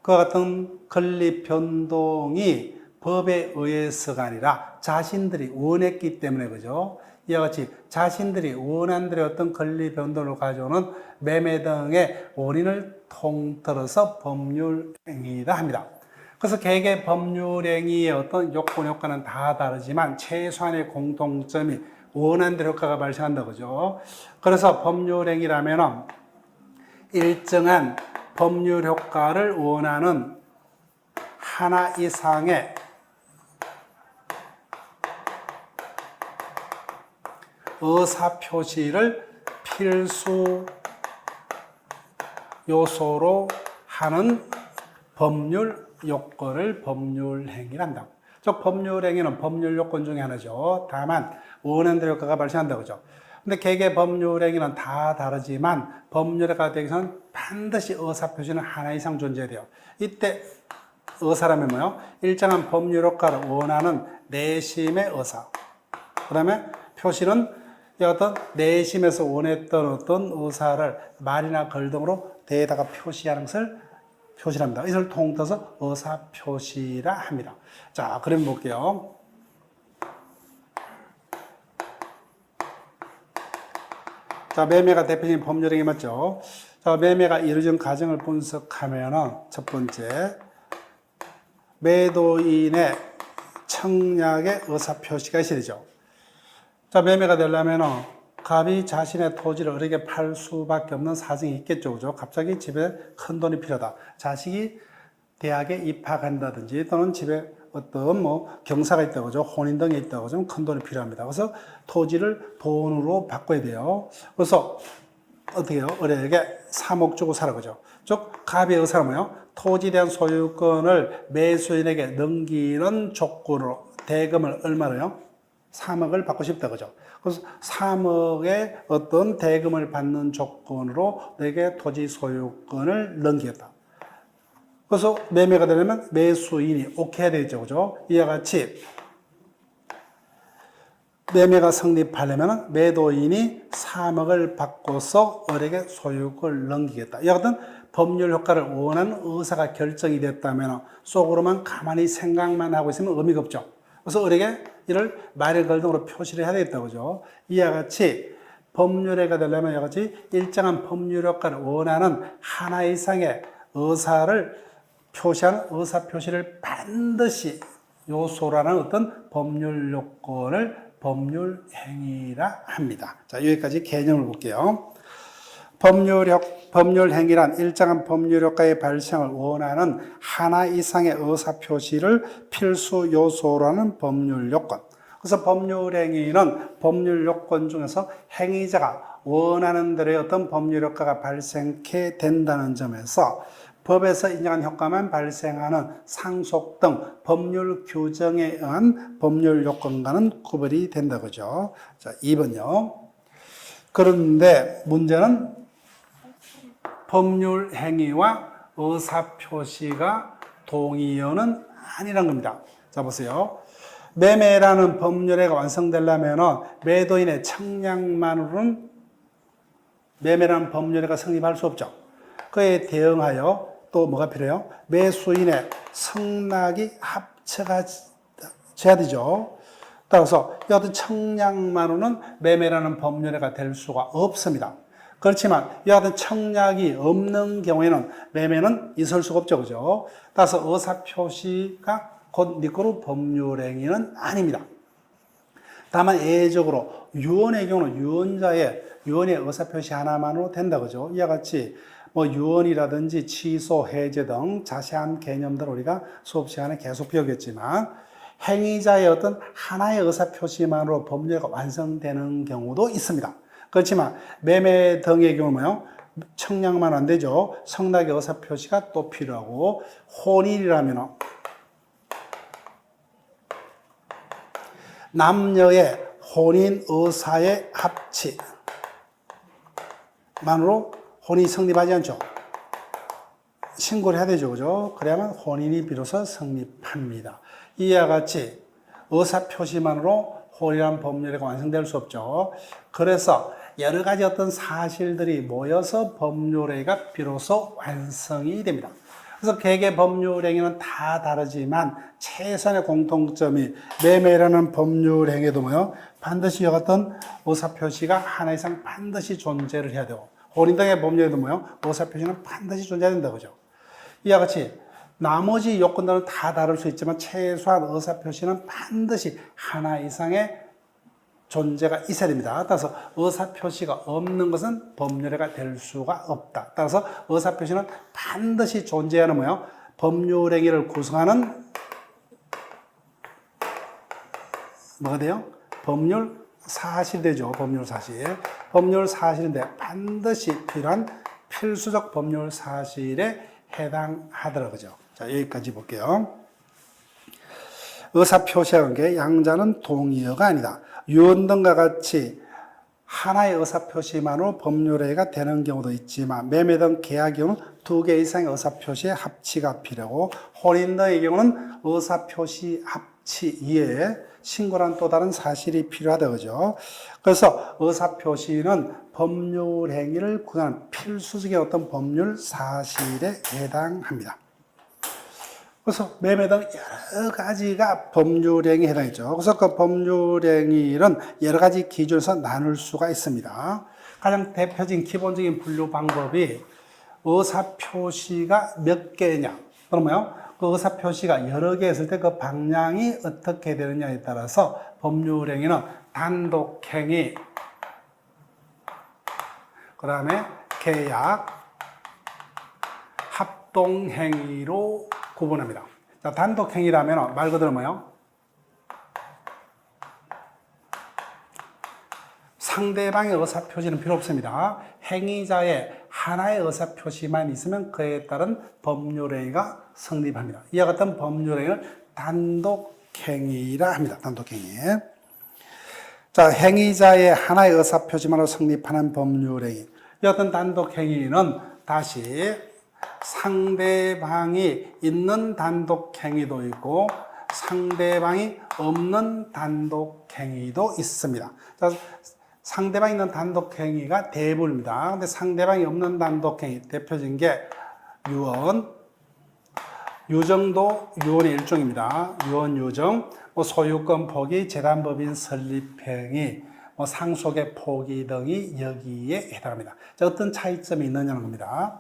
그와 같은 권리 변동이 법에 의해서가 아니라 자신들이 원했기 때문에 그죠? 이와 같이 자신들이 원한 대로 어떤 권리 변동을 가져오는 매매 등의 원인을 통틀어서 법률 행위이다 합니다. 그래서 개개 법률 행위의 어떤 요건, 효과는 다 다르지만 최소한의 공통점이 원한 대로 효과가 발생한다 그죠? 그래서 법률 행위라면은 일정한 법률 효과를 원하는 하나 이상의 의사 표시를 필수 요소로 하는 법률 요건을 법률 행위를 한다. 즉 법률 행위는 법률 요건 중에 하나죠. 다만 원하는 대로 효과가 발생한다 그죠. 근데 개개 법률 행위는 다 다르지만 법률화가 되기 위해서는 반드시 의사 표시는 하나 이상 존재해야 돼요. 이때 의사라면 뭐요? 일정한 법률 효과를 원하는 내심의 의사. 그다음에 표시는 어떤 내심에서 원했던 어떤 의사를 말이나 글 등으로 대에다가 표시하는 것을 표시합니다. 이것을 통틀어서 의사 표시라 합니다. 자, 그럼 볼게요. 자, 매매가 대표적인 법률행위 맞죠? 자, 매매가 이루어진 과정을 분석하면은 첫 번째, 매도인의 청약의 의사 표시가 있어야 되죠. 자, 매매가 되려면은 갑이 자신의 토지를 어리게 팔 수밖에 없는 사정이 있겠죠. 그죠? 갑자기 집에 큰 돈이 필요하다. 자식이 대학에 입학한다든지 또는 집에 어떤 경사가 있다고 그죠? 혼인 등이 있다고 그죠? 큰 돈이 필요합니다. 그래서 토지를 돈으로 바꿔야 돼요. 그래서 어떻게 해요? 어리에게 3억 주고 사라 그죠? 즉 갑의 의사는 뭐예요? 토지에 대한 소유권을 매수인에게 넘기는 조건으로 대금을 얼마로요? 3억을 받고 싶다 그죠? 그래서 3억의 어떤 대금을 받는 조건으로 내게 토지 소유권을 넘기겠다. 그래서 매매가 되려면 매수인이 오케이 해야 되겠죠. 그죠? 이와 같이 매매가 성립하려면 매도인이 3억을 받고서 을에게 소유권을 넘기겠다. 이와 같은 법률 효과를 원하는 의사가 결정이 됐다면 속으로만 가만히 생각만 하고 있으면 의미가 없죠. 그래서 을에게 이를 말의 글 등으로 표시를 해야 되겠다. 그죠? 이와 같이 법률회가 되려면 이와 같이 일정한 법률 효과를 원하는 하나 이상의 의사를 표시하는 의사 표시를 반드시 요소라는 어떤 법률 요건을 법률 행위라 합니다. 자, 여기까지 개념을 볼게요. 법률 행위란 일정한 법률 효과의 발생을 원하는 하나 이상의 의사 표시를 필수 요소라는 법률 요건. 그래서 법률 행위는 법률 요건 중에서 행위자가 원하는 대로의 어떤 법률 효과가 발생케 된다는 점에서 법에서 인정한 효과만 발생하는 상속 등 법률 규정에 의한 법률 요건과는 구별이 된다 그죠? 자, 2번요. 그런데 문제는 법률 행위와 의사 표시가 동의어는 아니란 겁니다. 자, 보세요. 매매라는 법률회가 완성되려면 매도인의 청약만으로는 매매라는 법률회가 성립할 수 없죠. 그에 대응하여 또 뭐가 필요해요? 매수인의 성낙이 합쳐져야 되죠. 따라서 이 어떤 청약만으로는 매매라는 법률회가 될 수가 없습니다. 그렇지만 이와 같은 청약이 없는 경우에는 매매는 있을 수가 없죠. 그죠? 따라서 의사표시가 곧 니꼬르 법률행위는 아닙니다. 다만 예외적으로 유언의 경우는 유언의 의사표시 하나만으로 된다. 그죠? 이와 같이 뭐 유언이라든지 취소, 해제 등 자세한 개념들을 우리가 수업 시간에 계속 배우겠지만 행위자의 어떤 하나의 의사표시만으로 법률가 완성되는 경우도 있습니다. 그렇지만 매매 등의 경우는요, 청약만 안 되죠. 성낙의 의사표시가 또 필요하고, 혼인이라면 남녀의 혼인 의사의 합치만으로 혼인이 성립하지 않죠. 신고를 해야 되죠. 그죠? 그래야만 혼인이 비로소 성립합니다. 이와 같이 의사표시만으로 혼인이라는 법률이 완성될 수 없죠. 그래서 여러 가지 어떤 사실들이 모여서 법률행위가 비로소 완성이 됩니다. 그래서 개개 법률행위는 다 다르지만 최소한의 공통점이 매매라는 법률행위도 뭐요? 반드시 이와 같은 의사표시가 하나 이상 반드시 존재를 해야 되고, 혼인 등의 법률에도 뭐요? 의사표시는 반드시 존재해야 된다. 그죠? 이와 같이 나머지 요건들은 다 다를 수 있지만 최소한 의사표시는 반드시 하나 이상의 존재가 있어야 됩니다. 따라서 의사표시가 없는 것은 법률행위가 될 수가 없다. 따라서 의사표시는 반드시 존재하는 뭐예요? 법률행위를 구성하는 뭐가 돼요? 법률 사실이 되죠. 법률 사실. 법률 사실인데 반드시 필요한 필수적 법률 사실에 해당하더라고요. 그죠? 자, 여기까지 볼게요. 의사표시와 관계, 양자는 동의어가 아니다. 유언 등과 같이 하나의 의사표시만으로 법률행위가 되는 경우도 있지만 매매 등 계약 경우는 두 개 이상의 의사표시의 합치가 필요하고, 혼인 등의 경우는 의사표시 합치 이외에 신고란 또 다른 사실이 필요하다. 그죠? 그래서 의사표시는 법률행위를 구성하는 필수적인 어떤 법률 사실에 해당합니다. 그래서 매매 등 여러 가지가 법률행위에 해당했죠. 그래서 그 법률행위는 여러 가지 기준에서 나눌 수가 있습니다. 가장 대표적인 기본적인 분류 방법이 의사표시가 몇 개냐, 그러면요, 그 의사표시가 여러 개 있을 때 그 방향이 어떻게 되느냐에 따라서 법률행위는 단독행위, 그 다음에 계약, 합동행위로 구분합니다. 자, 단독행위라면 말 그대로 뭐예요? 상대방의 의사표시는 필요 없습니다. 행위자의 하나의 의사표시만 있으면 그에 따른 법률행위가 성립합니다. 이와 같은 법률행위를 단독행위라 합니다. 단독행위. 자, 행위자의 하나의 의사표시만으로 성립하는 법률행위. 이 어떤 단독행위는 다시 상대방이 있는 단독행위도 있고 상대방이 없는 단독행위도 있습니다. 자, 상대방이 있는 단독행위가 대부분입니다. 근데 상대방이 없는 단독행위, 대표적인 게 유언, 유정도 유언의 일종입니다. 유언, 유정, 소유권 포기, 재단법인 설립행위, 상속의 포기 등이 여기에 해당합니다. 자, 어떤 차이점이 있느냐는 겁니다.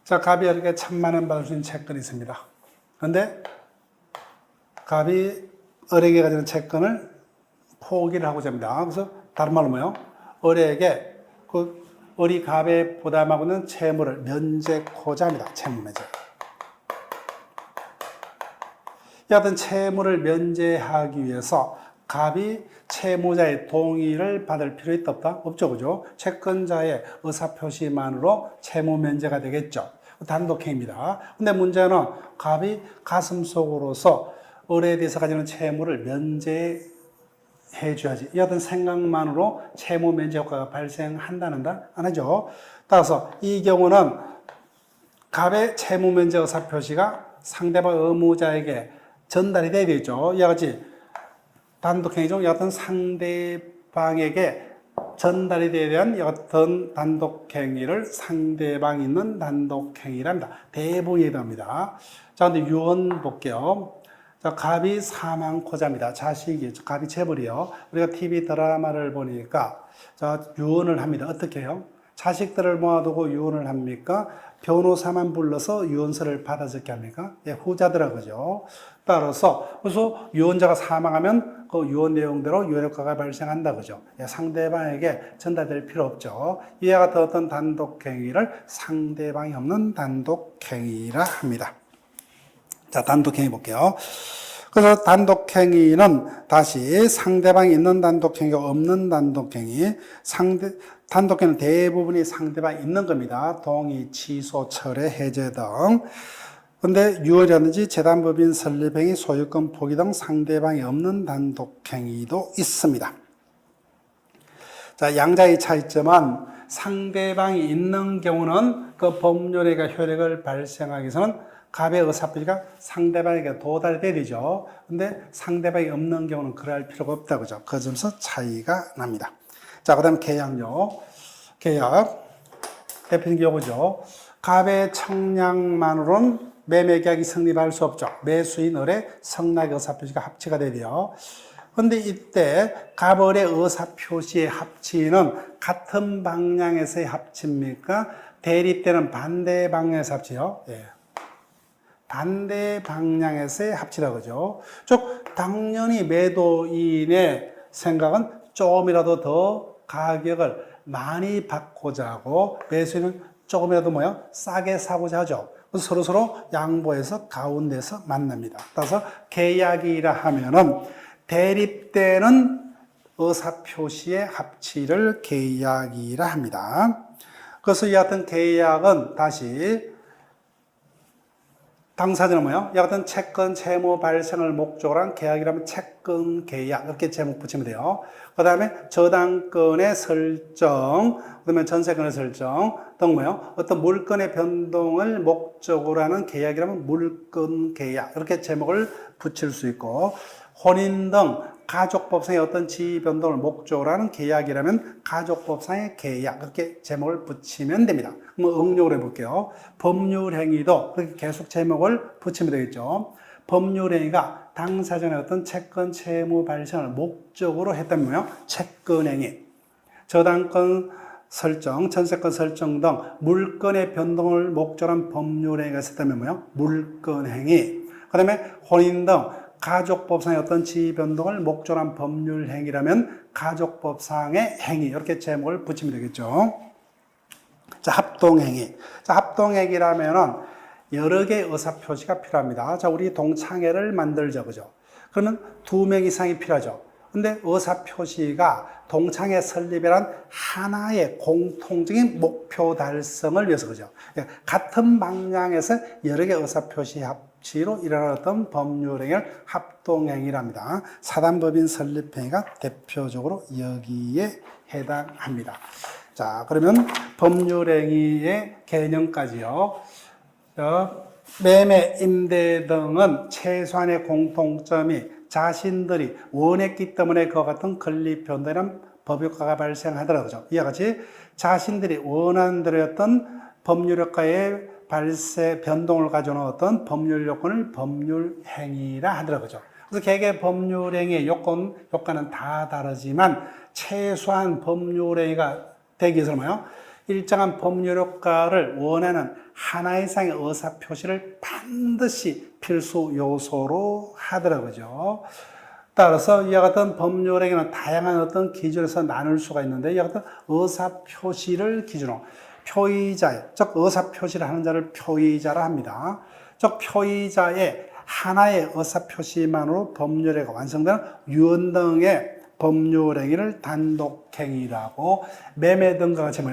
자, 갑이 이렇게 1,000만 원 받을 수 있는 채권이 있습니다. 그런데 갑이 을에게 가지는 채권을 포기를 하고자 합니다. 그래서 다른 말로 뭐예요? 을에게 그 을이 갑에 부담하고 있는 채무를 면제코자 합니다. 채무 면제. 이 같은 채무를 면제하기 위해서 갑이 채무자의 동의를 받을 필요 있다 없다? 없죠. 그죠? 채권자의 의사표시만으로 채무 면제가 되겠죠. 단독행위입니다. 근데 문제는 갑이 가슴속으로서 을에 대해서 가지는 채무를 면제해 줘야지. 이 어떤 생각만으로 채무 면제 효과가 발생한다는가? 안 하죠. 따라서 이 경우는 갑의 채무 면제 의사표시가 상대방 의무자에게 전달이 돼야 되겠죠. 이와 같이 단독행위 중 어떤 상대방에게 전달이 되어야 되는 어떤 단독행위를 상대방 있는 단독행위랍니다. 대부분이 됩니다. 자, 근데 유언 볼게요. 자, 갑이 사망코자입니다. 자식이, 갑이 재벌이요. 우리가 TV 드라마를 보니까, 자, 유언을 합니다. 어떻게 해요? 자식들을 모아두고 유언을 합니까? 변호사만 불러서 유언서를 받아 적게 합니까? 예, 후자더라고요. 따라서, 그래서 유언자가 사망하면 그 유언 내용대로 유효효과가 발생한다, 그죠? 예, 상대방에게 전달될 필요 없죠. 이와 같은 어떤 단독행위를 상대방이 없는 단독행위라 합니다. 자, 단독행위 볼게요. 그래서 단독행위는 다시 상대방이 있는 단독행위가 없는 단독행위, 단독행위는 대부분이 상대방이 있는 겁니다. 동의, 취소, 철회, 해제 등. 근데 유언이라든지 재단법인 설립행위, 소유권 포기 등 상대방이 없는 단독행위도 있습니다. 자, 양자의 차이점은 상대방이 있는 경우는 그 법률행위가 효력을 발생하기 위해서는 갑의 의사표시가 상대방에게 도달돼야 되죠. 근데 상대방이 없는 경우는 그럴 필요가 없다, 그죠? 그 점에서 차이가 납니다. 자, 그 다음 계약요. 계약. 대표적인 경우죠. 갑의 청량만으로는 매매 계약이 성립할 수 없죠. 매수인 을의 성낙 의사표시가 합치가 돼야 돼요. 근데 이때 갑을의 의사표시의 합치는 같은 방향에서의 합치입니까? 대립되는 반대 방향에서 합치요. 예. 반대 방향에서의 합치라고 하죠. 즉, 당연히 매도인의 생각은 조금이라도 더 가격을 많이 받고자 하고 매수인은 조금이라도 싸게 사고자 하죠. 그래서 서로서로 양보해서 가운데서 만납니다. 따라서 계약이라 하면은 대립되는 의사표시의 합치를 계약이라 합니다. 그래서 이 같은 계약은 다시 당사자는 이 같은 채권 채무 발생을 목적으로 한 계약이라면 채권 계약 이렇게 제목 붙이면 돼요. 그 다음에 저당권의 설정, 그 다음에 전세권의 설정 등 어떤 물건의 변동을 목적으로 하는 계약이라면 물건 계약 이렇게 제목을 붙일 수 있고, 혼인 등 가족법상의 어떤 지위 변동을 목적으로 하는 계약이라면 가족법상의 계약 이렇게 제목을 붙이면 됩니다. 그럼 응용을 해볼게요. 법률행위도 그렇게 계속 제목을 붙이면 되겠죠. 법률행위가 당사자의 어떤 채권 채무 발생을 목적으로 했다면 채권행위, 저당권 설정, 전세권 설정 등 물건의 변동을 목적으로 한 법률행위가 있었다면 물건행위. 그 다음에 혼인 등 가족법상의 어떤 지위 변동을 목적으로 한 법률 행위라면 가족법상의 행위 이렇게 제목을 붙이면 되겠죠. 자, 합동행위. 자, 합동행위라면은 여러 개의 의사표시가 필요합니다. 자, 우리 동창회를 만들자, 그죠? 그러면 2명 이상이 필요하죠. 근데 의사표시가 동창회 설립이란 하나의 공통적인 목표 달성을 위해서, 그죠? 같은 방향에서 여러 개의 의사표시 합치로 일어나는 어떤 법률행위를 합동행위랍니다. 사단법인 설립행위가 대표적으로 여기에 해당합니다. 자, 그러면 법률행위의 개념까지요. 매매, 임대 등은 최소한의 공통점이 자신들이 원했기 때문에 그와 같은 건립 변동이란 법효과가 발생하더라고요. 이와 같이 자신들이 원하는 대로 어떤 법률효과의 발생, 변동을 가져오는 어떤 법률 요건을 법률행위라 하더라고요. 그래서 개개 법률행위의 효과는 다 다르지만 최소한 법률행위가 되기 위해서는 일정한 법률 효과를 원하는 하나 이상의 의사표시를 반드시 필수 요소로 하더라고요. 따라서 이와 같은 법률행위는 다양한 어떤 기준에서 나눌 수가 있는데, 이와 같은 의사표시를 기준으로 표의자, 즉 의사표시를 하는 자를 표의자라 합니다. 즉 표의자의 하나의 의사표시만으로 법률행위가 완성되는 유언 등의 법률행위를 단독행위라고, 매매 등과 같이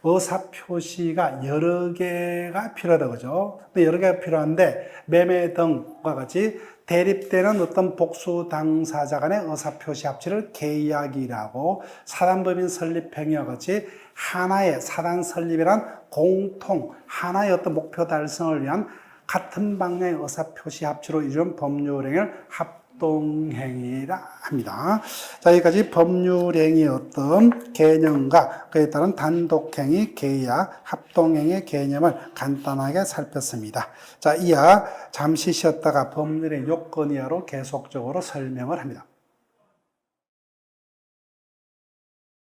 의사표시가 여러 개가 필요하다고 그죠? 여러 개가 필요한데 매매 등과 같이 대립되는 어떤 복수 당사자 간의 의사표시 합치를 계약이라고, 사단법인 설립행위와 같이 하나의 사단 설립이란 공통 하나의 어떤 목표 달성을 위한 같은 방향의 의사표시 합치로 이루어진 법률행위를 합동행위라 합니다. 자, 여기까지 법률행위 어떤 개념과 그에 따른 단독행위, 계약, 합동행위의 개념을 간단하게 살폈습니다. 자, 이하 잠시 쉬었다가 법률의 요건 이하로 계속적으로 설명을 합니다.